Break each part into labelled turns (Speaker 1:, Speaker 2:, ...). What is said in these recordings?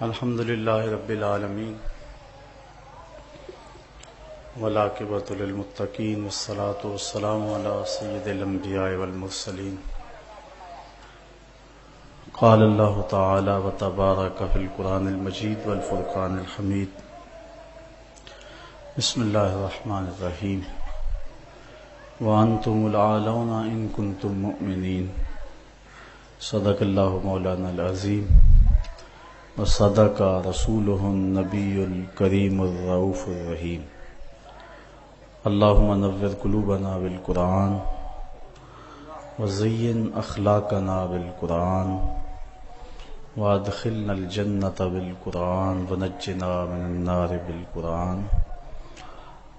Speaker 1: الحمد للہ رب العالمین والعاقبۃ للمتقین والصلاۃ والسلام علی سید الانبیاء والمرسلین قال اللہ تعالی وتبارک فی القرآن المجید والفرقان الحمید بسم اللہ الرحمن الرحیم وانتم العالون ان کنتم مؤمنین صدق اللہ مولانا العظیم وصدق رسولہ النبی الکریم الرؤوف الرحیم اللہم نور قلوبنا بالقرآن وزین اخلاقنا بالقرآن وادخلنا الجنة بالقرآن ونجنا من النار بالقرآن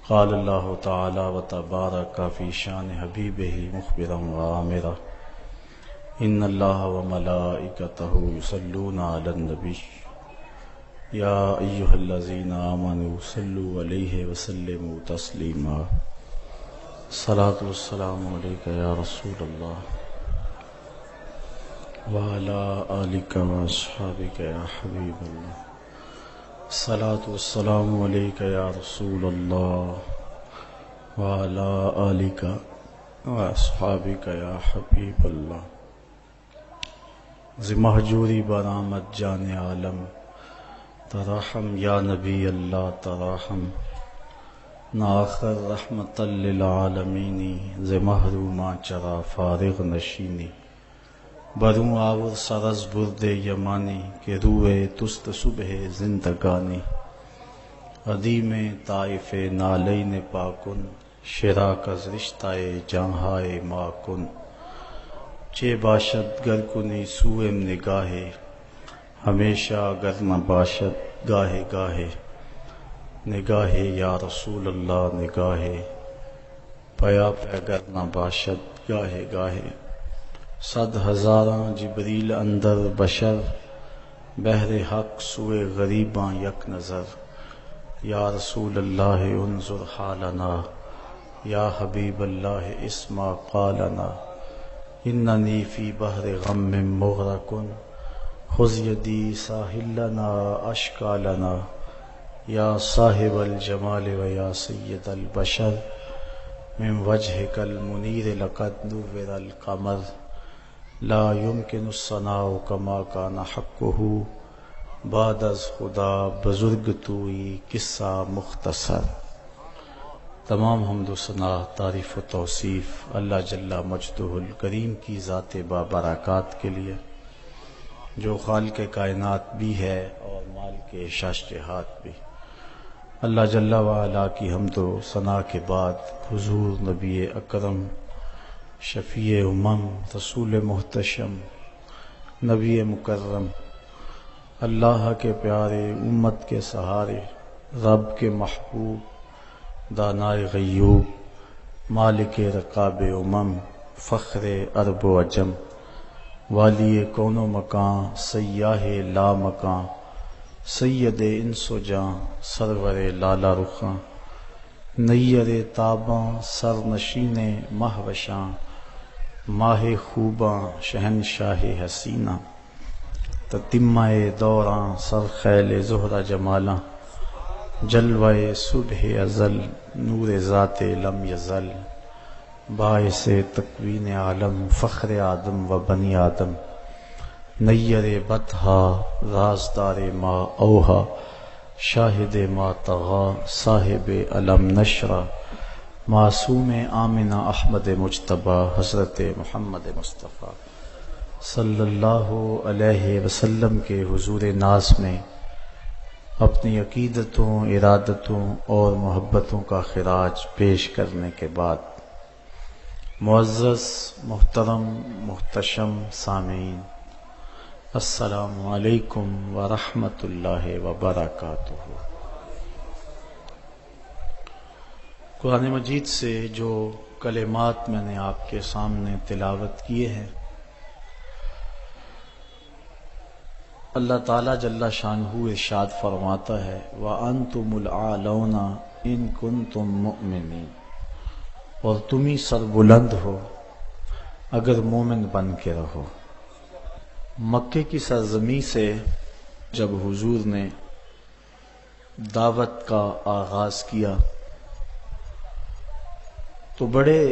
Speaker 1: قال اللہ تعالی وتبارک فی شان حبیبہ مخبرا وآمرا ان اللہ وملائکتہ یصلون علی النبی یا ایہا الذین آمنوا صلوا علیہ وسلموا تسلیما الصلاۃ والسلام علیک یا رسول اللہ وعلی آلک واصحابک یا حبیب اللہ الصلاۃ والسلام علیک یا رسول اللہ وعلی آلک واصحابک یا حبیب اللہ ز مہجوری برآمد جان عالم تراحم یا نبی اللہ تراحم ناخر رحمت للعالمینی ز محروما چرا فارغ نشینی بروں آور سرز برد یمانی کہ روئے تست صبح زندگانی عدیم طائف نالین پاکن شراک از رشتہ جہاں ماکن چے باشد گر کنی سوئم نگاہے ہمیشہ گر نہ باشد گاہے گاہے نگاہے یا رسول اللہ نگاہے پیا پہ گر نہ باشد گاہے گاہے صد ہزاراں جبریل اندر بشر بہر حق سوئے غریباں یک نظر یا رسول اللہ انظر حالنا یا حبیب اللہ اسمع قالنا اننی فی بحر غم مغرق خذ یدی ساحل لنا اشکا لنا یا صاحب الجمال و یا سید البشر من وجهک المنیر لقد نور القمر لا يمکن الثناء کما کان حقہ بعد از خدا بزرگ توئی قصہ مختصر تمام حمد و ثنا تعریف و توصیف اللہ جل مجدہ الکریم کی ذات بابرکات کے لیے جو خالق کائنات بھی ہے اور مالک شاشہات بھی۔ اللہ جل وعلا کی حمد و ثنا کے بعد حضور نبی اکرم شفیع امم رسول محتشم نبی مکرم اللہ کے پیارے امت کے سہارے رب کے محبوب دانائے غیوب مالک رقاب امم فخر عرب و عجم والی کون و مکان سیاہ لا مکان سید انس و جاں سرور لالا رخاں نیر تاباں سر نشین مہوشاں ماہ خوباں شہنشاہ حسینہ تتمہ دوراں سر خیل زہرہ جمالاں جلوہ صبح ازل نور ذات لم یزل باعث تکوین عالم فخر آدم و بنی آدم نیر بطحا رازدار ما اوہا شاہد ما طغا صاحب علم نشرہ معصوم آمنہ احمد مجتبی حضرت محمد مصطفیٰ صلی اللہ علیہ وسلم کے حضور ناز میں اپنی عقیدتوں ارادتوں اور محبتوں کا خراج پیش کرنے کے بعد معزز محترم محتشم سامعین السلام علیکم ورحمۃ اللہ وبرکاتہ۔ قرآن مجید سے جو کلمات میں نے آپ کے سامنے تلاوت کیے ہیں، اللہ تعالیٰ جل شانہ ارشاد فرماتا ہے وَأَنْتُمُ الْأَعْلَوْنَ إِن كُنتُم مُؤْمِنِينَ، اور تم ہی سربلند ہو اگر مومن بن کے رہو۔ مکے کی سرزمین سے جب حضور نے دعوت کا آغاز کیا تو بڑے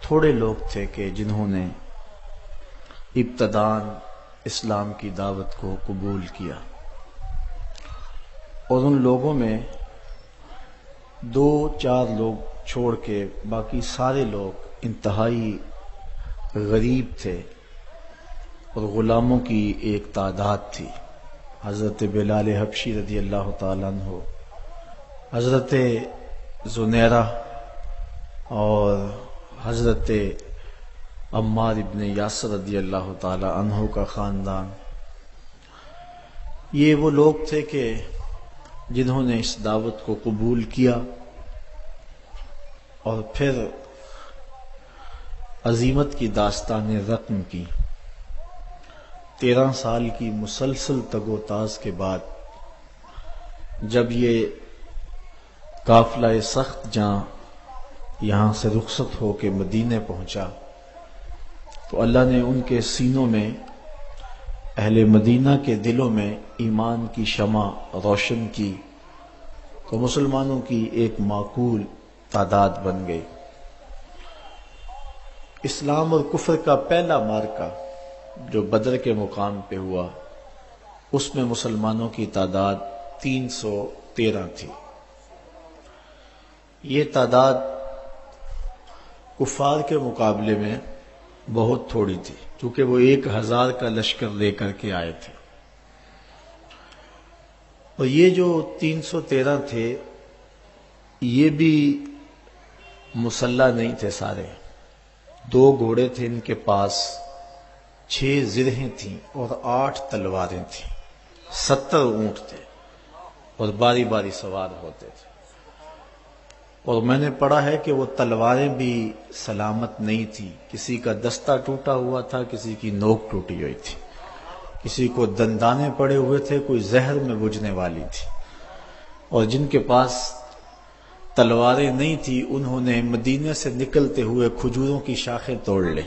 Speaker 1: تھوڑے لوگ تھے کہ جنہوں نے ابتداءً اسلام کی دعوت کو قبول کیا، اور ان لوگوں میں 2-4 لوگ چھوڑ کے باقی سارے لوگ انتہائی غریب تھے اور غلاموں کی ایک تعداد تھی۔ حضرت بلال حبشی رضی اللہ تعالیٰ عنہ، حضرت زنیرہ اور حضرت عمار ابن یاسر رضی اللہ تعالیٰ عنہ کا خاندان، یہ وہ لوگ تھے کہ جنہوں نے اس دعوت کو قبول کیا اور پھر عزیمت کی داستان رقم کی۔ 13 سال کی مسلسل تگ و تاز کے بعد جب یہ قافلہ سخت جاں یہاں سے رخصت ہو کے مدینے پہنچا تو اللہ نے ان کے سینوں میں، اہل مدینہ کے دلوں میں ایمان کی شمع روشن کی تو مسلمانوں کی ایک معقول تعداد بن گئی۔ اسلام اور کفر کا پہلا معرکہ جو بدر کے مقام پہ ہوا، اس میں مسلمانوں کی تعداد 313 تھی۔ یہ تعداد کفار کے مقابلے میں بہت تھوڑی تھی، کیونکہ وہ 1000 کا لشکر لے کر کے آئے تھے، اور یہ جو 313 تھے یہ بھی مسلح نہیں تھے سارے۔ 2 گھوڑے تھے ان کے پاس، 6 زرہیں تھیں اور 8 تلواریں تھیں، 70 اونٹ تھے اور باری باری سوار ہوتے تھے۔ اور میں نے پڑھا ہے کہ وہ تلواریں بھی سلامت نہیں تھی، کسی کا دستہ ٹوٹا ہوا تھا، کسی کی نوک ٹوٹی ہوئی تھی، کسی کو دندانے پڑے ہوئے تھے، کوئی زہر میں بجھنے والی تھی۔ اور جن کے پاس تلواریں نہیں تھی انہوں نے مدینے سے نکلتے ہوئے کھجوروں کی شاخیں توڑ لی۔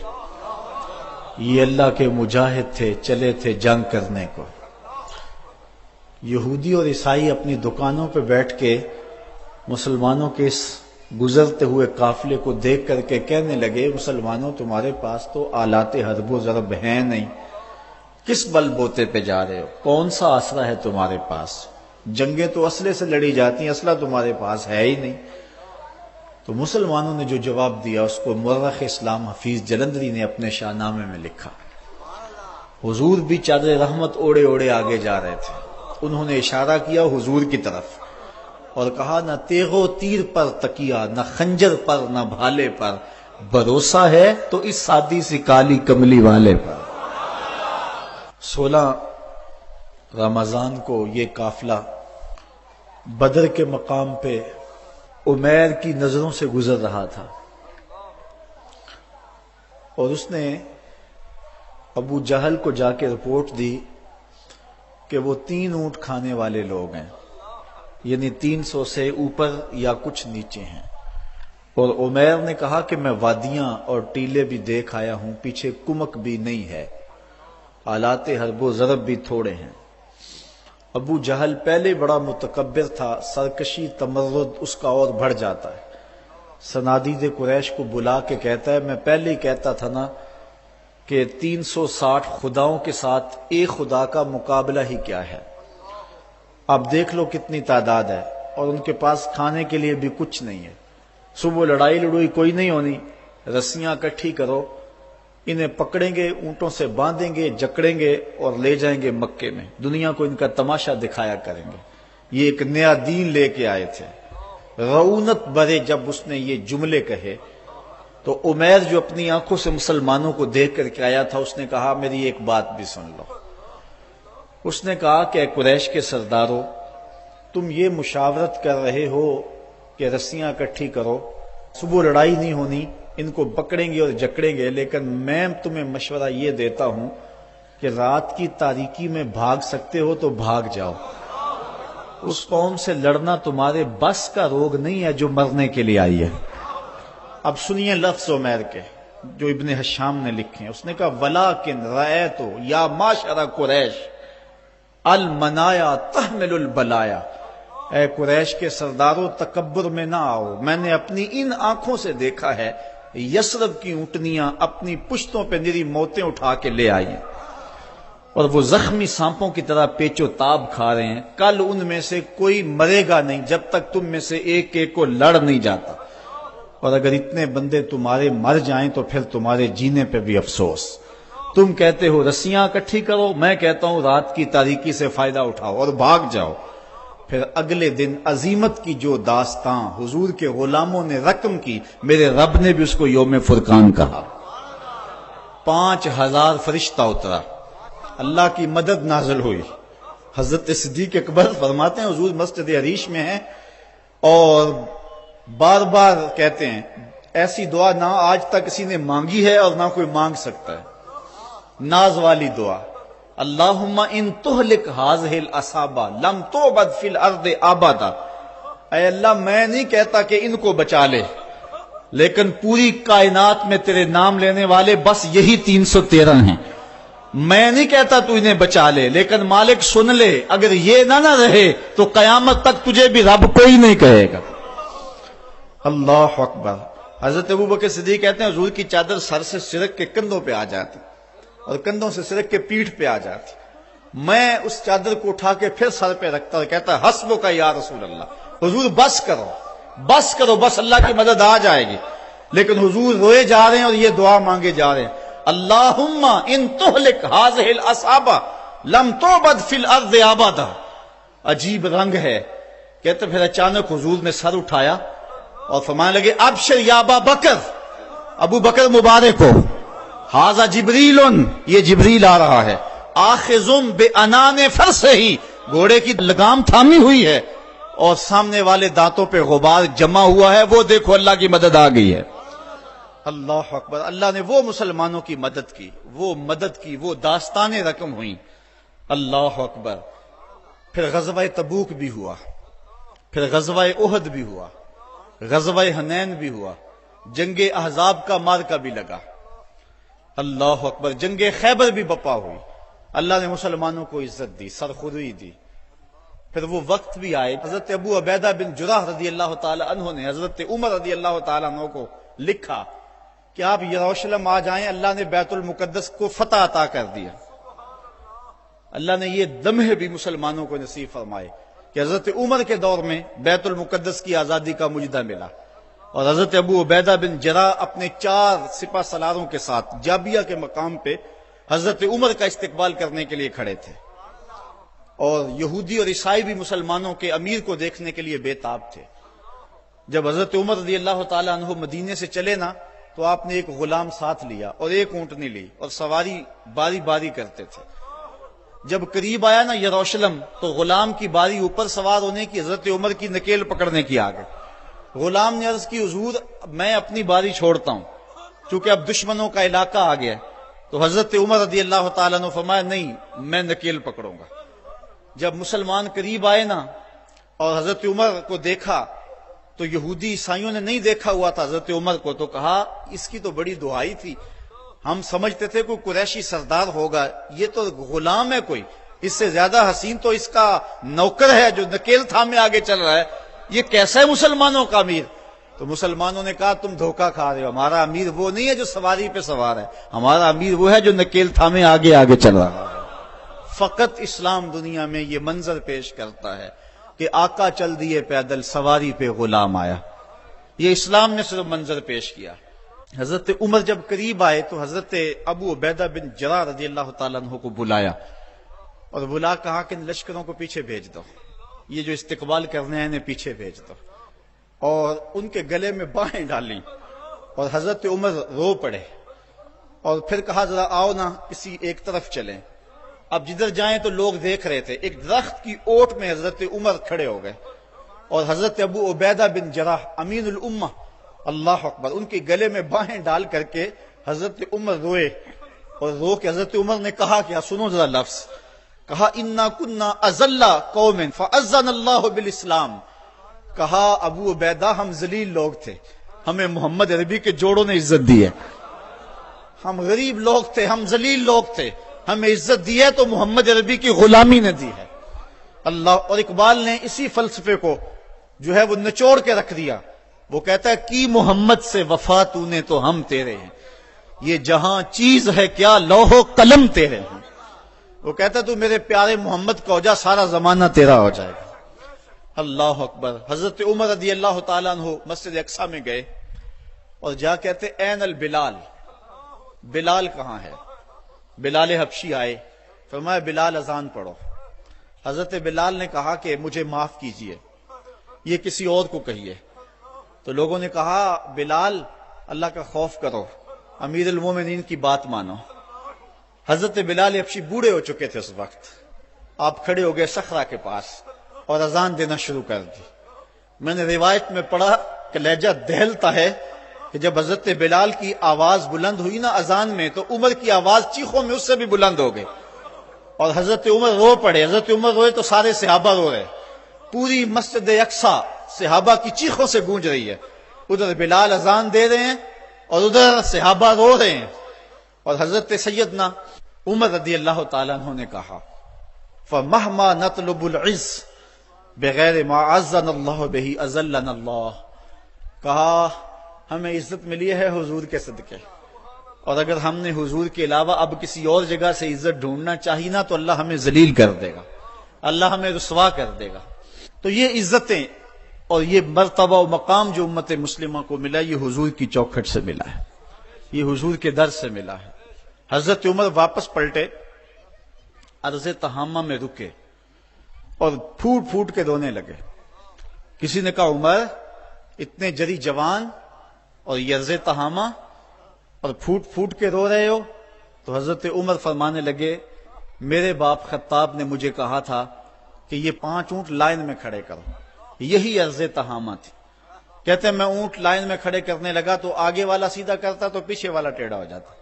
Speaker 1: یہ اللہ کے مجاہد تھے، چلے تھے جنگ کرنے کو۔ یہودی اور عیسائی اپنی دکانوں پہ بیٹھ کے مسلمانوں کے اس گزرتے ہوئے قافلے کو دیکھ کر کے کہنے لگے، مسلمانوں تمہارے پاس تو آلات حرب و ضرب ہیں نہیں، کس بل بوتے پہ جا رہے ہو؟ کون سا آسرا ہے تمہارے پاس؟ جنگیں تو اسلحے سے لڑی جاتی ہیں، اسلحہ تمہارے پاس ہے ہی نہیں۔ تو مسلمانوں نے جو جواب دیا اس کو مورخ اسلام حفیظ جلندری نے اپنے شاہ نامے میں لکھا۔ حضور بھی چادر رحمت اوڑے اوڑے آگے جا رہے تھے، انہوں نے اشارہ کیا حضور کی طرف اور کہا، نہ تیغ و تیر پر تکیہ، نہ خنجر پر، نہ بھالے پر، بھروسہ ہے تو اس سادی سی کالی کملی والے پر۔ 16 رمضان کو یہ قافلہ بدر کے مقام پہ عمیر کی نظروں سے گزر رہا تھا، اور اس نے ابو جہل کو جا کے رپورٹ دی کہ وہ 3 اونٹ کھانے والے لوگ ہیں، یعنی 300 سے اوپر یا کچھ نیچے ہیں۔ اور عمیر نے کہا کہ میں وادیاں اور ٹیلے بھی دیکھ آیا ہوں، پیچھے کمک بھی نہیں ہے، آلات حرب و ضرب بھی تھوڑے ہیں۔ ابو جہل پہلے بڑا متکبر تھا، سرکشی تمرد اس کا اور بڑھ جاتا ہے۔ صنادید قریش کو بلا کے کہتا ہے، میں پہلے ہی کہتا تھا نا کہ 360 خداؤں کے ساتھ ایک خدا کا مقابلہ ہی کیا ہے، اب دیکھ لو کتنی تعداد ہے، اور ان کے پاس کھانے کے لیے بھی کچھ نہیں ہے۔ صبح لڑائی لڑوئی کوئی نہیں ہونی، رسیاں اکٹھی کرو، انہیں پکڑیں گے، اونٹوں سے باندھیں گے، جکڑیں گے اور لے جائیں گے مکے میں، دنیا کو ان کا تماشا دکھایا کریں گے۔ یہ ایک نیا دین لے کے آئے تھے۔ رعونت بھرے جب اس نے یہ جملے کہے تو عمیر جو اپنی آنکھوں سے مسلمانوں کو دیکھ کر کے آیا تھا، اس نے کہا میری ایک بات بھی سن لو۔ اس نے کہا کہ اے قریش کے سردارو، تم یہ مشاورت کر رہے ہو کہ رسیاں اکٹھی کرو، صبح لڑائی نہیں ہونی، ان کو پکڑیں گے اور جکڑیں گے، لیکن میں تمہیں مشورہ یہ دیتا ہوں کہ رات کی تاریکی میں بھاگ سکتے ہو تو بھاگ جاؤ۔ اس قوم سے لڑنا تمہارے بس کا روگ نہیں ہے جو مرنے کے لیے آئی ہے۔ اب سنیے لفظ عمیر کے جو ابن حشام نے لکھے ہیں۔ اس نے کہا وَلَٰكِنْ رَأَيْتُ يَا مَعْشَرَ قُرَيْشٍ، المنایا تحمل البلایا، اے قریش کے سرداروں تکبر میں نہ آؤ، میں نے اپنی ان آنکھوں سے دیکھا ہے یثرب کی اونٹنیاں اپنی پشتوں پہ نری موتیں اٹھا کے لے آئی ہیں، اور وہ زخمی سانپوں کی طرح پیچو تاب کھا رہے ہیں، کل ان میں سے کوئی مرے گا نہیں جب تک تم میں سے ایک ایک کو لڑ نہیں جاتا، اور اگر اتنے بندے تمہارے مر جائیں تو پھر تمہارے جینے پہ بھی افسوس۔ تم کہتے ہو رسیاں اکٹھی کرو، میں کہتا ہوں رات کی تاریکی سے فائدہ اٹھاؤ اور بھاگ جاؤ۔ پھر اگلے دن عظیمت کی جو داستان حضور کے غلاموں نے رقم کی، میرے رب نے بھی اس کو یوم فرقان کہا۔ 5000 فرشتہ اترا، اللہ کی مدد نازل ہوئی۔ حضرت صدیق اکبر فرماتے ہیں حضور مسجد عریش میں ہیں اور بار بار کہتے ہیں ایسی دعا نہ آج تک کسی نے مانگی ہے اور نہ کوئی مانگ سکتا ہے، ناز والی دعا، اللہم ان تہلک ہذہ العصابہ لم تعبد فی الارض ابدا، اے اللہ میں نہیں کہتا کہ ان کو بچا لے، لیکن پوری کائنات میں تیرے نام لینے والے بس یہی 313 ہیں، میں نہیں کہتا تو انہیں بچا لے، لیکن مالک سن لے اگر یہ نہ رہے تو قیامت تک تجھے بھی رب کوئی نہیں کہے گا۔ اللہ اکبر۔ حضرت ابوبکر صدیق کہتے ہیں حضور کی چادر سر سے سرک کے کندھوں پہ آ جاتی اور کندھوں سے سرک کے پیٹھ پہ آ جاتی، میں اس چادر کو اٹھا کے پھر سر پہ رکھتا اور کہتا حسبک یا رسول اللہ، حضور بس کرو بس کرو، بس اللہ کی مدد آ جائے گی، لیکن حضور روئے جا رہے ہیں اور یہ دعا مانگے جا رہے ہیں، اللہم ان تہلک ہذہ العصابہ لم تعبد فی الارض ابدا۔ عجیب رنگ ہے، کہتے پھر اچانک حضور نے سر اٹھایا اور فرمانے لگے ابشر یا ابا بکر، ابو بکر مبارک ہو، ھذا جبریل، یہ جبریل آ رہا ہے، آخذ بانان فرسہ، گھوڑے کی لگام تھامی ہوئی ہے اور سامنے والے دانتوں پہ غبار جمع ہوا ہے، وہ دیکھو اللہ کی مدد آ گئی ہے۔ اللہ اکبر۔ اللہ نے وہ مسلمانوں کی مدد کی، وہ مدد کی، وہ داستانیں رقم ہوئیں۔ اللہ اکبر۔ پھر غزوہ تبوک بھی ہوا، پھر غزوہ احد بھی ہوا، غزوہ حنین بھی ہوا، جنگ احزاب کا مارکہ بھی لگا۔ اللہ اکبر۔ جنگ خیبر بھی بپا ہوئی، اللہ نے مسلمانوں کو عزت دی، سرخوردی دی۔ پھر وہ وقت بھی آئے، حضرت ابو عبیدہ بن جراح رضی اللہ تعالی عنہ نے حضرت عمر رضی اللہ تعالی عنہ کو لکھا کہ آپ یروشلم آ جائیں، اللہ نے بیت المقدس کو فتح عطا کر دیا۔ اللہ نے یہ لمحے بھی مسلمانوں کو نصیب فرمائے کہ حضرت عمر کے دور میں بیت المقدس کی آزادی کا مجدہ ملا، اور حضرت ابو عبیدہ بن جراح اپنے 4 سپہ سالاروں کے ساتھ جابیہ کے مقام پہ حضرت عمر کا استقبال کرنے کے لیے کھڑے تھے، اور یہودی اور عیسائی بھی مسلمانوں کے امیر کو دیکھنے کے لیے بے تاب تھے۔ جب حضرت عمر رضی اللہ تعالی عنہ مدینے سے چلے نا تو آپ نے ایک غلام ساتھ لیا اور ایک اونٹنی لی اور سواری باری باری کرتے تھے۔ جب قریب آیا نا یروشلم تو غلام کی باری اوپر سوار ہونے کی، حضرت عمر کی نکیل پکڑنے کی آ گئی۔ غلام نے عرض کی حضور میں اپنی باری چھوڑتا ہوں چونکہ اب دشمنوں کا علاقہ آ گیا ہے، تو حضرت عمر رضی اللہ تعالیٰ نے فرمایا نہیں میں نکیل پکڑوں گا۔ جب مسلمان قریب آئے نا اور حضرت عمر کو دیکھا تو یہودی عیسائیوں نے نہیں دیکھا ہوا تھا حضرت عمر کو، تو کہا اس کی تو بڑی دعائی تھی، ہم سمجھتے تھے کوئی قریشی سردار ہوگا، یہ تو غلام ہے، کوئی اس سے زیادہ حسین تو اس کا نوکر ہے جو نکیل تھامے آگے چل رہا ہے، یہ کیسا ہے مسلمانوں کا امیر؟ تو مسلمانوں نے کہا تم دھوکہ کھا رہے ہو، ہمارا امیر وہ نہیں ہے جو سواری پہ سوار ہے، ہمارا امیر وہ ہے جو نکیل تھامے آگے آگے چل رہا ہے۔ فقط اسلام دنیا میں یہ منظر پیش کرتا ہے کہ آقا چل دیے پیدل، سواری پہ غلام آیا، یہ اسلام نے صرف منظر پیش کیا۔ حضرت عمر جب قریب آئے تو حضرت ابو عبیدہ بن جراح رضی اللہ تعالیٰ عنہ کو بلایا اور بلا کہا کہ ان لشکروں کو پیچھے بھیج دو، یہ جو استقبال کرنے ہیں انہیں پیچھے بھیج دو، اور ان کے گلے میں باہیں ڈالیں، اور حضرت عمر رو پڑے اور پھر کہا ذرا آؤ نا کسی ایک طرف چلیں۔ اب جدھر جائیں تو لوگ دیکھ رہے تھے، ایک درخت کی اوٹ میں حضرت عمر کھڑے ہو گئے اور حضرت ابو عبیدہ بن جراح امین الامہ، اللہ اکبر، ان کے گلے میں باہیں ڈال کر کے حضرت عمر روئے، اور رو کے حضرت عمر نے کہا کیا، سنو ذرا لفظ، کہا انا کنا اذل قوم فاذن اللہ بالاسلام، کہا ابو عبیدہ ہم ذلیل لوگ تھے، ہمیں محمد عربی کے جوڑوں نے عزت دی ہے، ہم غریب لوگ تھے، ہم ذلیل لوگ تھے، ہمیں عزت دی ہے تو محمد عربی کی غلامی نے دی ہے اللہ. اور اقبال نے اسی فلسفے کو جو ہے وہ نچوڑ کے رکھ دیا. وہ کہتا ہے کی محمد سے وفا تو نے تو ہم تیرے ہیں, یہ جہاں چیز ہے کیا لوح و قلم تیرے ہیں. وہ کہتا ہے تو میرے پیارے محمد کا ہو جا, سارا زمانہ تیرا ہو جائے گا. اللہ اکبر. حضرت عمر رضی اللہ تعالیٰ عنہ مسجد اقصی میں گئے اور جا کہتے این البلال, بلال کہاں ہے؟ بلال حبشی آئے, فرمایا بلال اذان پڑھو. حضرت بلال نے کہا کہ مجھے معاف کیجئے, یہ کسی اور کو کہیے. تو لوگوں نے کہا بلال اللہ کا خوف کرو, امیر المومنین کی بات مانو. حضرت بلال حبشی بوڑھے ہو چکے تھے اس وقت. آپ کھڑے ہو گئے صخرہ کے پاس اور اذان دینا شروع کر دی. میں نے روایت میں پڑھا کہ لہجہ دہلتا ہے کہ جب حضرت بلال کی آواز بلند ہوئی نا اذان میں, تو عمر کی آواز چیخوں میں اس سے بھی بلند ہو گئی اور حضرت عمر رو پڑے. حضرت عمر روئے تو سارے صحابہ رو رہے, پوری مسجد اقصی صحابہ کی چیخوں سے گونج رہی ہے. ادھر بلال اذان دے رہے ہیں اور ادھر صحابہ رو رہے ہیں. اور حضرت سیدنا عمر رضی اللہ تعالیٰ عنہ نے کہا فَمَهْمَا نَطْلُبُ الْعِزَّ بغیر ما عزنا اللہ بہ اذلنا اللہ. کہا ہمیں عزت ملی ہے حضور کے صدقے, اور اگر ہم نے حضور کے علاوہ اب کسی اور جگہ سے عزت ڈھونڈنا چاہی نا تو اللہ ہمیں ذلیل کر دے گا, اللہ ہمیں رسوا کر دے گا. تو یہ عزتیں اور یہ مرتبہ و مقام جو امت مسلمہ کو ملا, یہ حضور کی چوکھٹ سے ملا ہے, یہ حضور کے در سے ملا ہے. حضرت عمر واپس پلٹے, عرض تہامہ میں رکے اور پھوٹ پھوٹ کے رونے لگے. کسی نے کہا عمر اتنے جری جوان اور یہ عرض تہامہ اور پھوٹ پھوٹ کے رو رہے ہو؟ تو حضرت عمر فرمانے لگے میرے باپ خطاب نے مجھے کہا تھا کہ یہ 5 اونٹ لائن میں کھڑے کرو, یہی عرض تہامہ تھی. کہتے ہیں میں اونٹ لائن میں کھڑے کرنے لگا تو آگے والا سیدھا کرتا تو پیچھے والا ٹیڑھا ہو جاتا,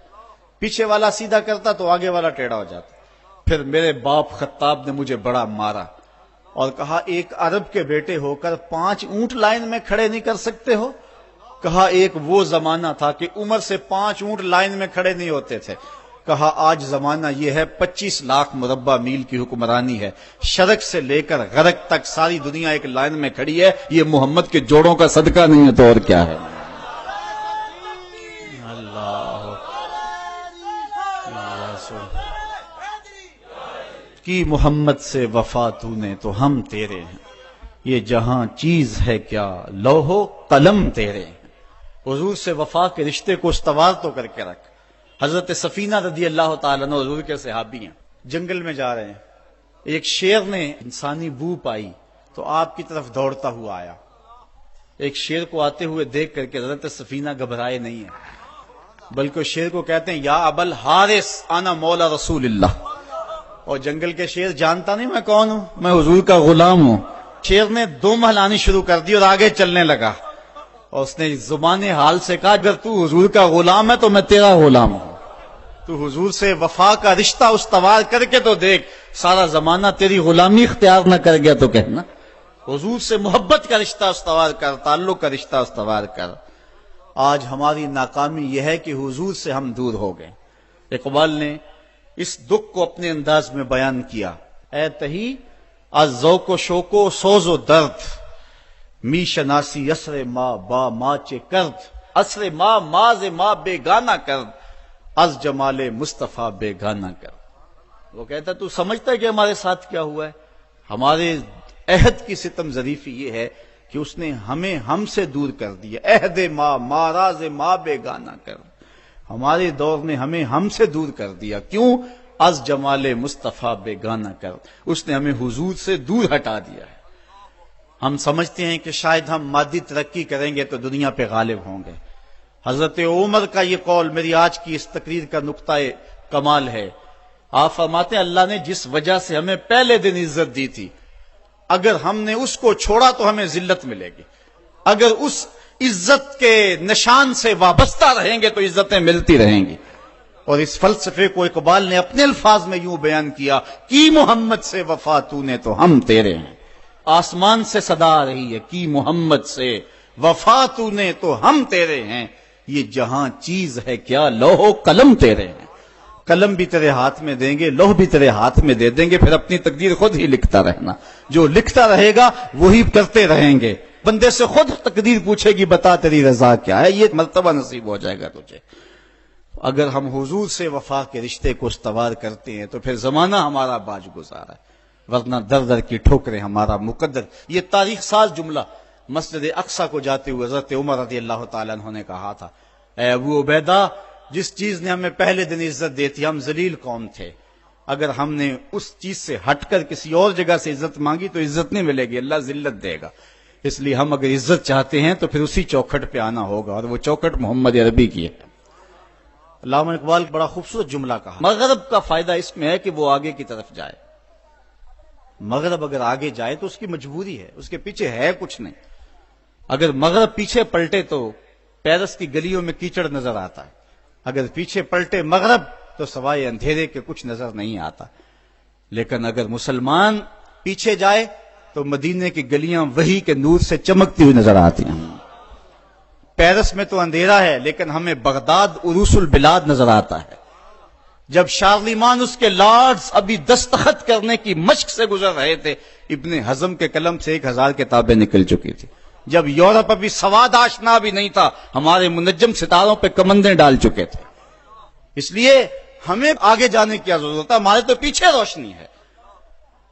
Speaker 1: پیچھے والا سیدھا کرتا تو آگے والا ٹیڑھا ہو جاتا. پھر میرے باپ خطاب نے مجھے بڑا مارا اور کہا ایک عرب کے بیٹے ہو کر 5 اونٹ لائن میں کھڑے نہیں کر سکتے ہو؟ کہا ایک وہ زمانہ تھا کہ عمر سے 5 اونٹ لائن میں کھڑے نہیں ہوتے تھے. کہا آج زمانہ یہ ہے 25 لاکھ مربع میل کی حکمرانی ہے, شرق سے لے کر غرب تک ساری دنیا ایک لائن میں کھڑی ہے. یہ محمد کے جوڑوں کا صدقہ نہیں ہے تو اور کیا ہے. کی محمد سے وفا تو نے تو ہم تیرے ہیں, یہ جہاں چیز ہے کیا لوح و قلم تیرے ہیں. حضور سے وفا کے رشتے کو استوار تو کر کے رکھ. حضرت سفینہ رضی اللہ تعالیٰ عنہ حضور کے صحابی ہیں, جنگل میں جا رہے ہیں, ایک شیر نے انسانی بو پائی تو آپ کی طرف دوڑتا ہوا آیا. ایک شیر کو آتے ہوئے دیکھ کر کے حضرت سفینہ گھبرائے نہیں ہیں, بلکہ شیر کو کہتے ہیں یا ابا الحارث انا مولا رسول اللہ. اور جنگل کے شیر جانتا نہیں میں کون ہوں, میں حضور کا غلام ہوں. شیر نے دم ہلانی شروع کر دی اور آگے چلنے لگا, اور اس نے زبان حال سے کہا اگر تو حضور کا غلام ہے تو میں تیرا غلام ہوں. تو حضور سے وفا کا رشتہ استوار کر کے تو دیکھ, سارا زمانہ تیری غلامی اختیار نہ کر گیا تو کہنا. حضور سے محبت کا رشتہ استوار کر, تعلق کا رشتہ استوار کر. آج ہماری ناکامی یہ ہے کہ حضور سے ہم دور ہو گئے. اقبال نے اس دکھ کو اپنے انداز میں بیان کیا, اے تہی از ذوق و شوق و سوز و درد می شناسی اسر ما با ماچے کرد, اسر ما ماز ما بیگانہ کرد, از جمال مصطفیٰ بیگانہ کرد. وہ کہتا ہے تو سمجھتا ہے کہ ہمارے ساتھ کیا ہوا ہے؟ ہمارے عہد کی ستم ظریفی یہ ہے کہ اس نے ہمیں ہم سے دور کر دیا. عہد ما ماراز ما بیگانہ کرد, ہمارے دور نے ہمیں ہم سے دور کر دیا. کیوں؟ از جمال مصطفیٰ بیگانہ کر, اس نے ہمیں حضور سے دور ہٹا دیا ہے. ہم سمجھتے ہیں کہ شاید ہم مادی ترقی کریں گے تو دنیا پہ غالب ہوں گے. حضرت عمر کا یہ قول میری آج کی اس تقریر کا نقطہ کمال ہے. آپ فرماتے ہیں اللہ نے جس وجہ سے ہمیں پہلے دن عزت دی تھی, اگر ہم نے اس کو چھوڑا تو ہمیں ذلت ملے گی. اگر اس عزت کے نشان سے وابستہ رہیں گے تو عزتیں ملتی رہیں گی. اور اس فلسفے کو اقبال نے اپنے الفاظ میں یوں بیان کیا کی محمد سے وفا تو نے تو ہم تیرے ہیں. آسمان سے صدا آ رہی ہے کی محمد سے وفا تو نے تو ہم تیرے ہیں, یہ جہاں چیز ہے کیا لوح و قلم تیرے ہیں.
Speaker 2: قلم بھی تیرے ہاتھ میں دیں گے، لوح بھی تیرے ہاتھ میں دے دیں گے، پھر اپنی تقدیر خود ہی لکھتا رہنا، جو لکھتا رہے گا وہی کرتے رہیں گے۔ بندے سے خود تقدیر پوچھے گی بتا تیری رضا کیا ہے، یہ مرتبہ نصیب ہو جائے گا تجھے۔ اگر ہم حضور سے وفا کے رشتے کو استوار کرتے ہیں تو پھر زمانہ ہمارا باج گزارا ہے، ورنہ در در کی ٹھوکریں ہمارا مقدر۔ یہ تاریخ ساز جملہ مسجد اقصیٰ کو جاتے ہوئے حضرت عمر رضی اللہ تعالیٰ عنہ نے کہا تھا، اے ابو عبیدہ، جس چیز نے ہمیں پہلے دن عزت دی تھی، ہم ذلیل قوم تھے، اگر ہم نے اس چیز سے ہٹ کر کسی اور جگہ سے عزت مانگی تو عزت نہیں ملے گی، اللہ ذلت دے گا۔ اس لیے ہم اگر عزت چاہتے ہیں تو پھر اسی چوکھٹ پہ آنا ہوگا، اور وہ چوکھٹ محمد عربی کی ہے۔ علامہ اقبال بڑا خوبصورت جملہ کہا، مغرب کا فائدہ اس میں ہے کہ وہ آگے کی طرف جائے۔ مغرب اگر آگے جائے تو اس کی مجبوری ہے، اس کے پیچھے ہے کچھ نہیں۔ اگر مغرب پیچھے پلٹے تو پیرس کی گلیوں میں کیچڑ نظر آتا ہے، اگر پیچھے پلٹے مغرب تو سوائے اندھیرے کے کچھ نظر نہیں آتا۔ لیکن اگر مسلمان پیچھے جائے تو مدینے کی گلیاں وحی کے نور سے چمکتی ہوئی نظر آتی ہیں۔ پیرس میں تو اندھیرا ہے لیکن ہمیں بغداد عروس البلاد نظر آتا ہے۔ جب شارلیمان اس کے لارڈز ابھی دستخط کرنے کی مشق سے گزر رہے تھے، ابن حزم کے قلم سے 1000 کتابیں نکل چکی تھی۔ جب یورپ ابھی سواد آشنا بھی نہیں تھا، ہمارے منجم ستاروں پہ کمندیں ڈال چکے تھے۔ اس لیے ہمیں آگے جانے کی ضرورت ہے، ہمارے تو پیچھے روشنی ہے،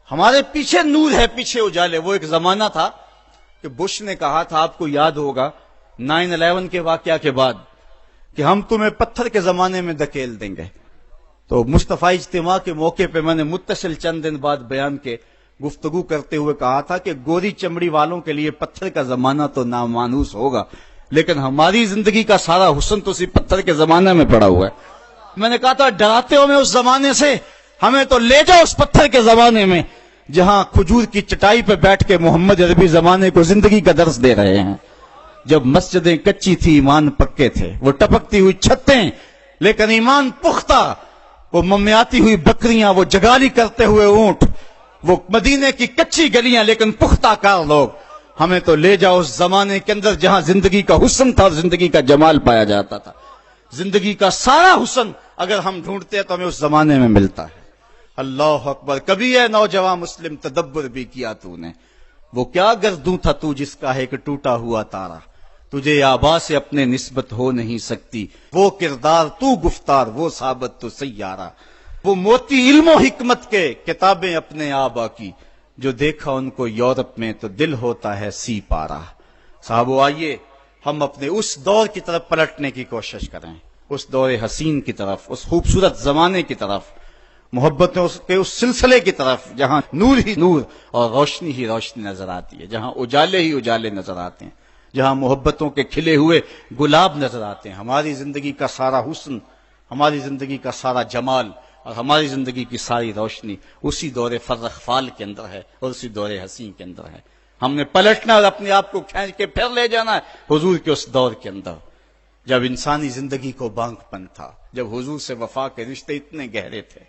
Speaker 2: ہمارے پیچھے نور ہے، پیچھے اجالے۔ وہ ایک زمانہ تھا کہ بش نے کہا تھا، آپ کو یاد ہوگا 9/11 کے واقعہ کے بعد، کہ ہم تمہیں پتھر کے زمانے میں دھکیل دیں گے۔ تو مصطفی اجتماع کے موقع پہ میں نے متصل چند دن بعد بیان کے گفتگو کرتے ہوئے کہا تھا کہ گوری چمڑی والوں کے لیے پتھر کا زمانہ تو نامانوس ہوگا، لیکن ہماری زندگی کا سارا حسن تو اسی پتھر کے زمانے میں پڑا ہوا ہے۔ میں نے کہا تھا ڈراتے ہو میں اس زمانے سے، ہمیں تو لے جاؤ اس پتھر کے زمانے میں جہاں کھجور کی چٹائی پہ بیٹھ کے محمد عربی زمانے کو زندگی کا درس دے رہے ہیں۔ جب مسجدیں کچی تھی ایمان پکے تھے، وہ ٹپکتی ہوئی چھتیں لیکن ایمان پختہ، وہ ممیاتی ہوئی بکریاں، وہ جگالی کرتے ہوئے اونٹ، وہ مدینے کی کچی گلیاں لیکن پختہ کار لوگ۔ ہمیں تو لے جاؤ اس زمانے کے اندر جہاں زندگی کا حسن تھا اور زندگی کا جمال پایا جاتا تھا۔ زندگی کا سارا حسن اگر ہم ڈھونڈتے ہیں تو ہمیں اس زمانے میں ملتا ہے۔ اللہ اکبر، کبھی ہے نوجوان مسلم تدبر بھی کیا تو نے، وہ کیا گردوں تھا تو جس کا ہے کہ ٹوٹا ہوا تارا، تجھے آبا سے اپنے نسبت ہو نہیں سکتی، وہ کردار تو گفتار وہ ثابت تو سیارہ، وہ موتی علم و حکمت کے کتابیں اپنے آبا کی، جو دیکھا ان کو یورپ میں تو دل ہوتا ہے سی پارا۔ صاحبو آئیے ہم اپنے اس دور کی طرف پلٹنے کی کوشش کریں، اس دور حسین کی طرف، اس خوبصورت زمانے کی طرف، محبتوں کے اس سلسلے کی طرف جہاں نور ہی نور اور روشنی ہی روشنی نظر آتی ہے، جہاں اجالے ہی اجالے نظر آتے ہیں، جہاں محبتوں کے کھلے ہوئے گلاب نظر آتے ہیں۔ ہماری زندگی کا سارا حسن، ہماری زندگی کا سارا جمال اور ہماری زندگی کی ساری روشنی اسی دور فرخ فال کے اندر ہے اور اسی دور حسین کے اندر ہے۔ ہم نے پلٹنا اور اپنے آپ کو کھینچ کے پھر لے جانا ہے حضور کے اس دور کے اندر جب انسانی زندگی کو بانک پن تھا، جب حضور سے وفا کے رشتے اتنے گہرے تھے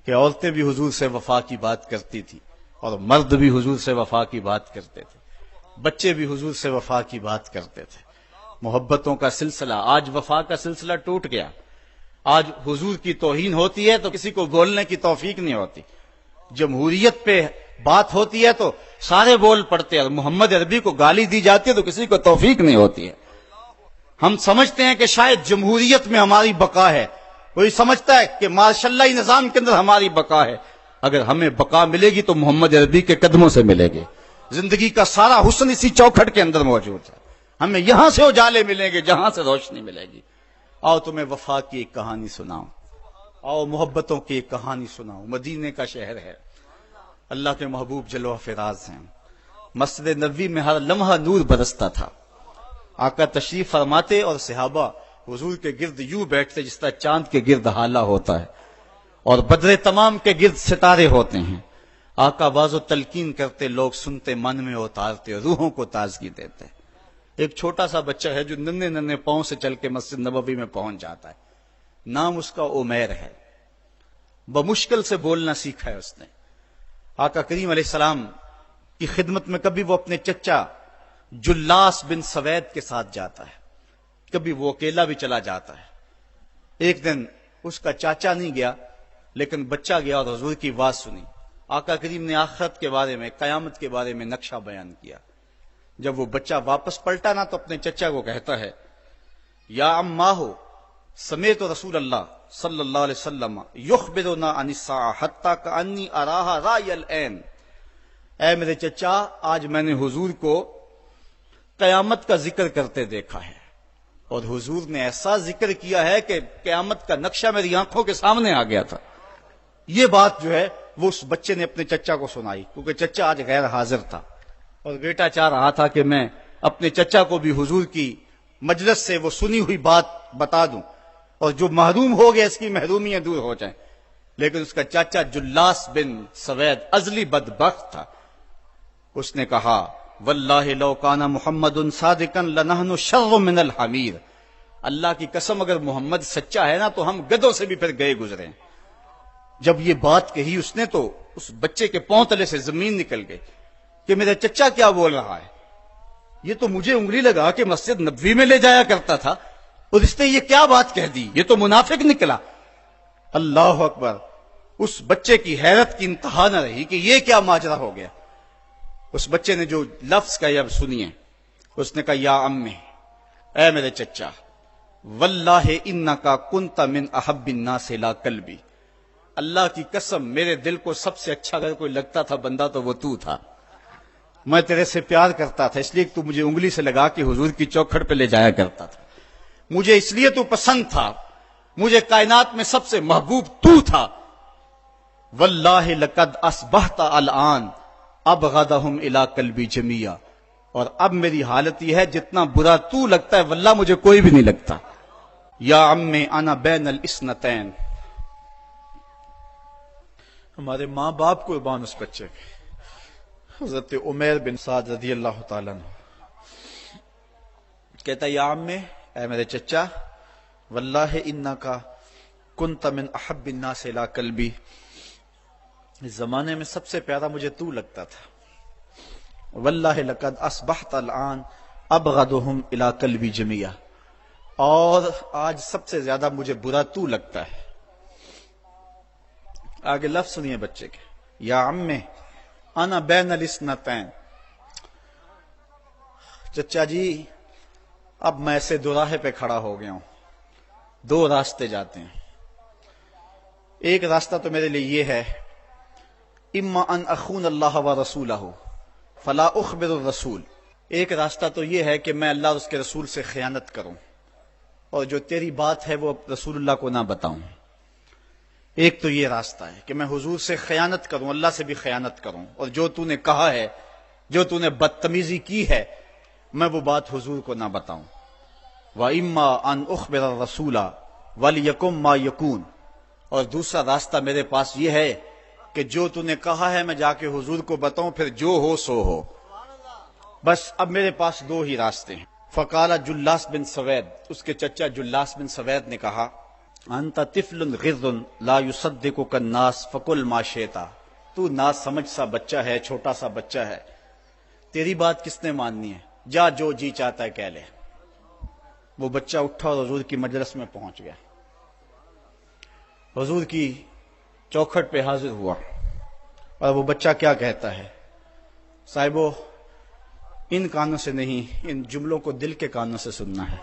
Speaker 2: کہ عورتیں بھی حضور سے وفا کی بات کرتی تھی اور مرد بھی حضور سے وفا کی بات کرتے تھے، بچے بھی حضور سے وفا کی بات کرتے تھے۔ محبتوں کا سلسلہ، آج وفا کا سلسلہ ٹوٹ گیا۔ آج حضور کی توہین ہوتی ہے تو کسی کو بولنے کی توفیق نہیں ہوتی، جمہوریت پہ بات ہوتی ہے تو سارے بول پڑتے ہیں، اور محمد عربی کو گالی دی جاتی ہے تو کسی کو توفیق نہیں ہوتی ہے۔ ہم سمجھتے ہیں کہ شاید جمہوریت میں ہماری بقا ہے، کوئی سمجھتا ہے کہ ماشاء اللہ نظام کے اندر ہماری بقا ہے۔ اگر ہمیں بقا ملے گی تو محمد عربی کے قدموں سے ملے گی۔ زندگی کا سارا حسن اسی چوکھٹ کے اندر موجود ہے، ہمیں یہاں سے اجالے ملیں گے جہاں سے روشنی ملے گی۔ آؤ تمہیں وفا کی ایک کہانی سناؤں، آؤ محبتوں کی ایک کہانی سناؤں۔ مدینے کا شہر ہے، اللہ کے محبوب جلوہ فراز ہیں، مسجد نبوی میں ہر لمحہ نور برستا تھا۔ آقا تشریف فرماتے اور صحابہ حضور کے گرد یوں بیٹھتے جس طرح چاند کے گرد ہالہ ہوتا ہے اور بدر تمام کے گرد ستارے ہوتے ہیں۔ آقا باز و تلقین کرتے، لوگ سنتے، من میں اتارتے، روحوں کو تازگی دیتے۔ ایک چھوٹا سا بچہ ہے جو ننھے ننھے پاؤں سے چل کے مسجد نبوی میں پہنچ جاتا ہے، نام اس کا عمیر ہے، بمشکل سے بولنا سیکھا ہے اس نے۔ آقا کریم علیہ السلام کی خدمت میں کبھی وہ اپنے چچا جلاس بن سوید کے ساتھ جاتا ہے، کبھی وہ اکیلا بھی چلا جاتا ہے۔ ایک دن اس کا چاچا نہیں گیا لیکن بچہ گیا اور حضور کی بات سنی. آقا کریم نے آخرت کے بارے میں، قیامت کے بارے میں نقشہ بیان کیا. جب وہ بچہ واپس پلٹا نا تو اپنے چچا کو کہتا ہے یا اماہ سمیت رسول اللہ صلی اللہ علیہ وسلم یخبرنا عن الساعہ حتی کانی اراہا رای العین. اے میرے چچا، آج میں نے حضور کو قیامت کا ذکر کرتے دیکھا ہے، اور حضور نے ایسا ذکر کیا ہے کہ قیامت کا نقشہ میری آنکھوں کے سامنے آ گیا تھا. یہ بات جو ہے وہ اس بچے نے اپنے چچا کو سنائی، کیونکہ چچا آج غیر حاضر تھا اور بیٹا چاہ رہا تھا کہ میں اپنے چچا کو بھی حضور کی مجلس سے وہ سنی ہوئی بات بتا دوں اور جو محروم ہو گیا اس کی محرومیاں دور ہو جائیں. لیکن اس کا چاچا جلاس بن سوید ازلی بدبخت تھا. اس نے کہا واللہ لو کان محمد صادقا لنحن شر من الحمیر. اللہ کی قسم اگر محمد سچا ہے نا تو ہم گدھوں سے بھی پھر گئے گزرے. جب یہ بات کہی اس نے تو اس بچے کے پاؤں تلے سے زمین نکل گئی کہ میرا چچا کیا بول رہا ہے. یہ تو مجھے انگلی لگا کہ مسجد نبوی میں لے جایا کرتا تھا اور اس نے یہ کیا بات کہہ دی، یہ تو منافق نکلا. اللہ اکبر. اس بچے کی حیرت کی انتہا نہ رہی کہ یہ کیا ماجرا ہو گیا. اس بچے نے جو لفظ کہا اب سنیے. اس نے کہا یا امی، اے میرے چچا، واللہ انکا کنت من احب الناس الی قلبی. اللہ کی قسم میرے دل کو سب سے اچھا اگر کوئی لگتا تھا بندہ تو وہ تو تھا. میں تیرے سے پیار کرتا تھا اس لیے تو مجھے انگلی سے لگا کے حضور کی چوکھٹ پہ لے جایا کرتا تھا. مجھے اس لیے تو پسند تھا، مجھے کائنات میں سب سے محبوب تو تھا. واللہ لقد اصبحت الان ابغضهم الی قلبی جمیعا. اور اب میری حالت یہ ہے جتنا برا تو لگتا ہے واللہ مجھے کوئی بھی نہیں لگتا. یا امی انا بین الاثنتین.
Speaker 1: ہمارے ماں باپ کو بان اس بچے کے حضرت عمیر بن سعد رضی اللہ تعالیٰ عنہ کہتا یا امی، اے میرے چچا، واللہ انکا کنت من احب الناس الی قلبی. اس زمانے میں سب سے پیارا مجھے تو لگتا تھا. واللہ لقد اصبحت الان ابغضهم الی قلبی جمیعا. اور آج سب سے زیادہ مجھے برا تو لگتا ہے. آگے لفظ سنیے بچے کے. یا امی انا بین الاثنتین. چچا جی اب میں ایسے دو راہے پہ کھڑا ہو گیا ہوں، دو راستے جاتے ہیں. ایک راستہ تو میرے لیے یہ ہے اما ان اخون اللہ و رسولہ فلا اخبر الرسول. ایک راستہ تو یہ ہے کہ میں اللہ اور اس کے رسول سے خیانت کروں اور جو تیری بات ہے وہ رسول اللہ کو نہ بتاؤں. ایک تو یہ راستہ ہے کہ میں حضور سے خیانت کروں، اللہ سے بھی خیانت کروں، اور جو تو نے کہا ہے، جو تو نے بدتمیزی کی ہے، میں وہ بات حضور کو نہ بتاؤں. وَإِمَّا أَنْ أُخْبِرَ الرَّسُولَ وَلْيَكُنْ مَا يَكُونُ. اور دوسرا راستہ میرے پاس یہ ہے کہ جو تو نے کہا ہے میں جا کے حضور کو بتاؤں، پھر جو ہو سو ہو. بس اب میرے پاس دو ہی راستے ہیں. فقال جلاس بن سوید. اس کے چچا جلاس بن سوید نے کہا انت طفل غض لا يصدقك الناس فقل ما شئت. تو نا سمجھ سا بچہ ہے، چھوٹا سا بچہ ہے، تیری بات کس نے ماننی ہے، جا جو جی چاہتا ہے کہہ لے. وہ بچہ اٹھا اور حضور کی مجلس میں پہنچ گیا، حضور کی چوکھٹ پہ حاضر ہوا. اور وہ بچہ کیا کہتا ہے، صاحبو ان کانوں سے نہیں، ان جملوں کو دل کے کانوں سے سننا ہے.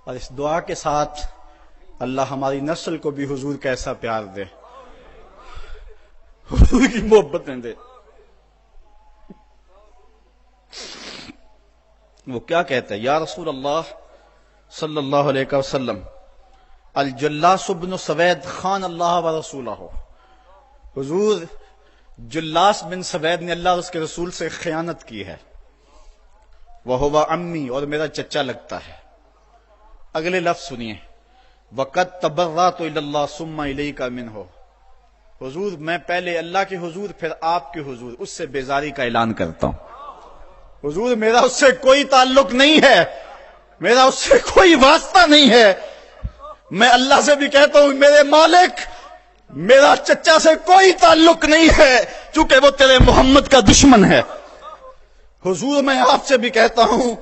Speaker 1: اور اس دعا کے ساتھ اللہ ہماری نسل کو بھی حضور کا ایسا پیار دے، حضور کی محبتیں دے. وہ کیا کہتا ہے، یا رسول اللہ صلی اللہ علیہ وسلم الجلاس بن سوید خان اللہ و رسولہ. حضور جلاس بن سوید نے اللہ اور اس کے رسول سے خیانت کی ہے. وہو امی، اور میرا چچا لگتا ہے. اگلے لفظ سنیے، وقت تبرأت الی اللہ ثم الیک منہ. حضور میں پہلے اللہ کے حضور پھر آپ کے حضور اس سے بیزاری کا اعلان کرتا ہوں. حضور میرا اس سے کوئی تعلق نہیں ہے، میرا اس سے کوئی واسطہ نہیں ہے. میں اللہ سے بھی کہتا ہوں میرے مالک، میرا چچا سے کوئی تعلق نہیں ہے چونکہ وہ تیرے محمد کا دشمن ہے. حضور میں آپ سے بھی کہتا ہوں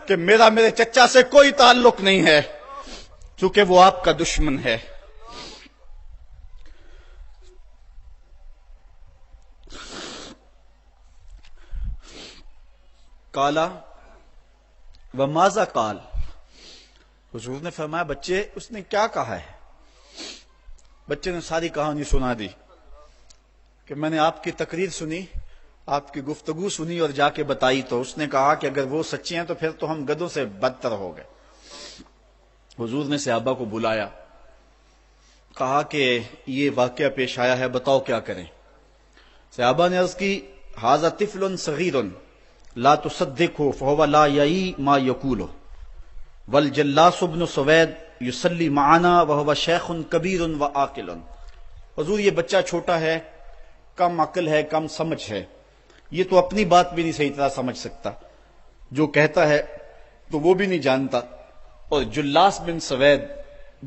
Speaker 1: کہ میرا میرے چچا سے کوئی تعلق نہیں ہے چونکہ وہ آپ کا دشمن ہے.
Speaker 2: کالا وماذا قال، حضور نے فرمایا بچے اس نے کیا کہا ہے؟ بچے نے ساری کہانی سنا دی کہ میں نے آپ کی تقریر سنی، آپ کی گفتگو سنی اور جا کے بتائی تو اس نے کہا کہ اگر وہ سچے ہیں تو پھر تو ہم گدھوں سے بدتر ہو گئے۔ حضور نے صحابہ کو بلایا، کہا کہ یہ واقعہ پیش آیا ہے، بتاؤ کیا کریں؟ صحابہ نے عرض کی ھذا طفل صغیر لا تصدقه فهو لا یعی ما یقول والجلاس بن سوید یصلی معنا وهو شیخ کبیر وعاقل۔ حضور یہ بچہ چھوٹا ہے، کم عقل ہے، کم سمجھ ہے، یہ تو اپنی بات بھی نہیں صحیح طرح سمجھ سکتا، جو کہتا ہے تو وہ بھی نہیں جانتا، اور جلاس بن سوید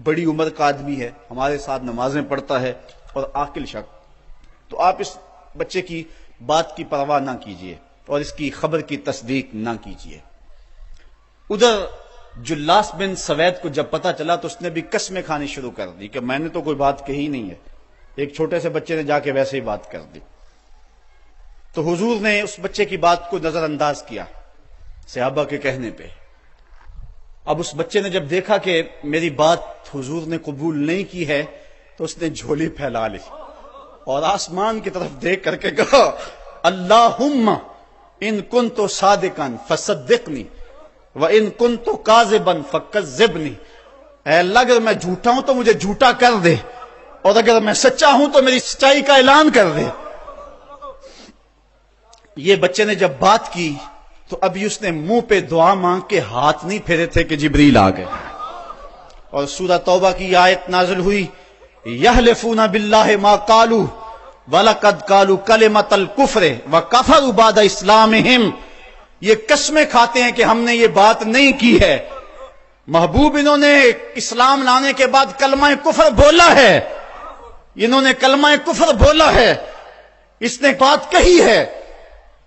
Speaker 2: بڑی عمر کا آدمی ہے، ہمارے ساتھ نمازیں پڑھتا ہے اور عاقل شخص، تو آپ اس بچے کی بات کی پرواہ نہ کیجیے اور اس کی خبر کی تصدیق نہ کیجیے۔ ادھر جلاس بن سوید کو جب پتا چلا تو اس نے بھی قسمیں کھانی شروع کر دی کہ میں نے تو کوئی بات کہی نہیں ہے، ایک چھوٹے سے بچے نے جا کے ویسے ہی بات کر دی۔ تو حضور نے اس بچے کی بات کو نظر انداز کیا صحابہ کے کہنے پہ۔ اب اس بچے نے جب دیکھا کہ میری بات حضور نے قبول نہیں کی ہے تو اس نے جھولی پھیلا لی اور آسمان کی طرف دیکھ کر کے کہا اللہم ان کنت صادقا فصدقنی وان کنت کاذبا فکذبنی، اے اللہ اگر میں جھوٹا ہوں تو مجھے جھوٹا کر دے، اور اگر میں سچا ہوں تو میری سچائی کا اعلان کر دے۔ یہ بچے نے جب بات کی تو ابھی اس نے منہ پہ دعا مانگ کے ہاتھ نہیں پھیرے تھے کہ جبریل آ گئے، اور سورہ توبہ کی آیت نازل ہوئی یحلفون باللہ ما قالوا وَلَقَدْ قَالُوا كَلِمَةَ الْكُفْرِ وَكَفَرُوا بَعْدَ اسلامہم، یہ قسمیں کھاتے ہیں کہ ہم نے یہ بات نہیں کی ہے، محبوب انہوں نے اسلام لانے کے بعد کلمہ کفر بولا ہے، انہوں نے کلمہ کفر بولا ہے، اس نے بات کہی ہے۔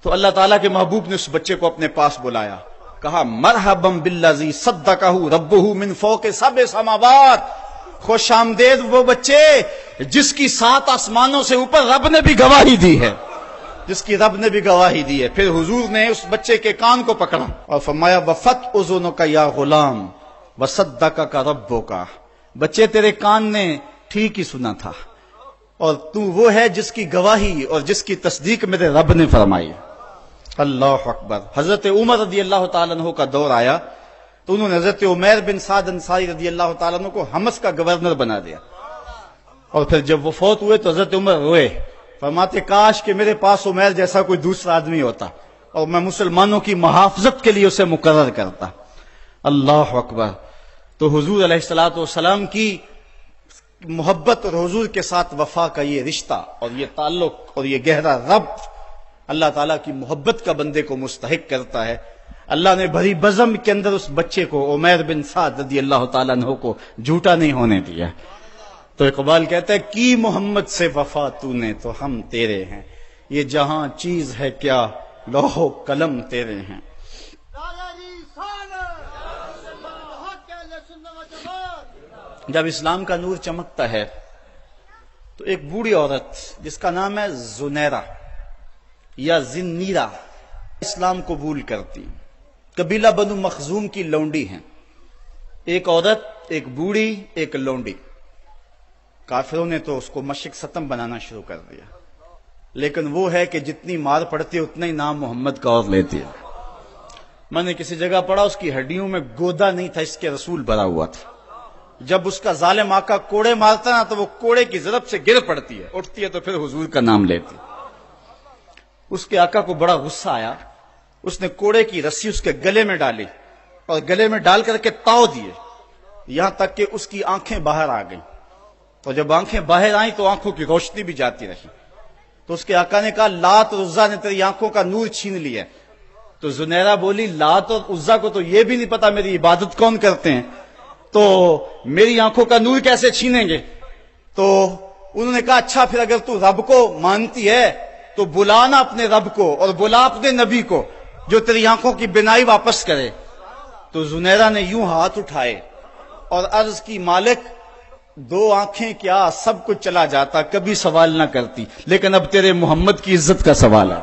Speaker 2: تو اللہ تعالیٰ کے محبوب نے اس بچے کو اپنے پاس بلایا، کہا مرحبا بالذی صدقہ ربہ من فوق سبع سماوات، خوش آمدید وہ بچے جس کی 7 آسمانوں سے اوپر رب نے بھی گواہی دی ہے، جس کی رب نے بھی گواہی دی ہے۔ پھر حضور نے اس بچے کے کان کو پکڑا اور فرمایا وفت اذنک یا غلام وصدقک ربک، بچے تیرے کان نے ٹھیک ہی سنا تھا، اور تو وہ ہے جس کی گواہی اور جس کی تصدیق میرے رب نے فرمائی۔ اللہ اکبر۔ حضرت عمر رضی اللہ تعالیٰ عنہ کا دور آیا تو انہوں نے حضرت عمیر بن سعد انصاری رضی اللہ تعالیٰ عنہ کو حمص کا گورنر بنا دیا، اور پھر جب وہ فوت ہوئے تو حضرت عمر روئے، فرماتے کاش کہ میرے پاس عمیر جیسا کوئی دوسرا آدمی ہوتا اور میں مسلمانوں کی محافظت کے لیے اسے مقرر کرتا۔ اللہ اکبر۔ تو حضور علیہ الصلوۃ والسلام کی محبت اور حضور کے ساتھ وفا کا یہ رشتہ اور یہ تعلق اور یہ گہرا ربط اللہ تعالیٰ کی محبت کا بندے کو مستحق کرتا ہے۔ اللہ نے بھری بزم کے اندر اس بچے کو عمیر بن سعد رضی اللہ تعالیٰ عنہ کو جھوٹا نہیں ہونے دیا۔ تو اقبال کہتا ہے کی محمد سے وفا تو نے تو ہم تیرے ہیں، یہ جہاں چیز ہے کیا لوح و قلم تیرے ہیں۔ جب اسلام کا نور چمکتا ہے تو ایک بوڑھی عورت جس کا نام ہے زنیرہ یا زنیرہ اسلام قبول کرتی، قبیلہ بنو مخزوم کی لونڈی ہیں، ایک عورت، ایک بوڑھی، ایک لونڈی۔ کافروں نے تو اس کو مشک ستم بنانا شروع کر دیا، لیکن وہ ہے کہ جتنی مار پڑتی ہے اتنا ہی نام محمد کا اور لیتی ہے۔ میں نے کسی جگہ پڑھا اس کی ہڈیوں میں گودا نہیں تھا، اس کے رسول بھرا ہوا تھا، جب اس کا ظالم آقا کوڑے مارتا نا تو وہ کوڑے کی ضرب سے گر پڑتی ہے، اٹھتی ہے تو پھر حضور کا نام لیتی۔ اس کے آقا کو بڑا غصہ آیا، اس نے کوڑے کی رسی اس کے گلے میں ڈالی اور گلے میں ڈال کر کے تاؤ دیے، یہاں تک کہ اس کی آنکھیں باہر آ گئیں، اور جب آنکھیں باہر آئیں تو آنکھوں کی روشنی بھی جاتی رہی۔ تو اس کے آقا نے کہا لات اور عزا نے تیری آنکھوں کا نور چھین لیا۔ تو زنیرہ بولی لات اور عزا کو تو یہ بھی نہیں پتا میری عبادت کون کرتے ہیں، تو میری آنکھوں کا نور کیسے چھینیں گے؟ تو انہوں نے کہا اچھا پھر اگر تو رب کو مانتی ہے تو بلانا اپنے رب کو اور بلا اپنے نبی کو جو تیری آنکھوں کی بینائی واپس کرے۔ تو زنیرہ نے یوں ہاتھ اٹھائے اور عرض کی مالک 2 آنکھیں کیا سب کچھ چلا جاتا، کبھی سوال نہ کرتی، لیکن اب تیرے محمد کی عزت کا سوال ہے۔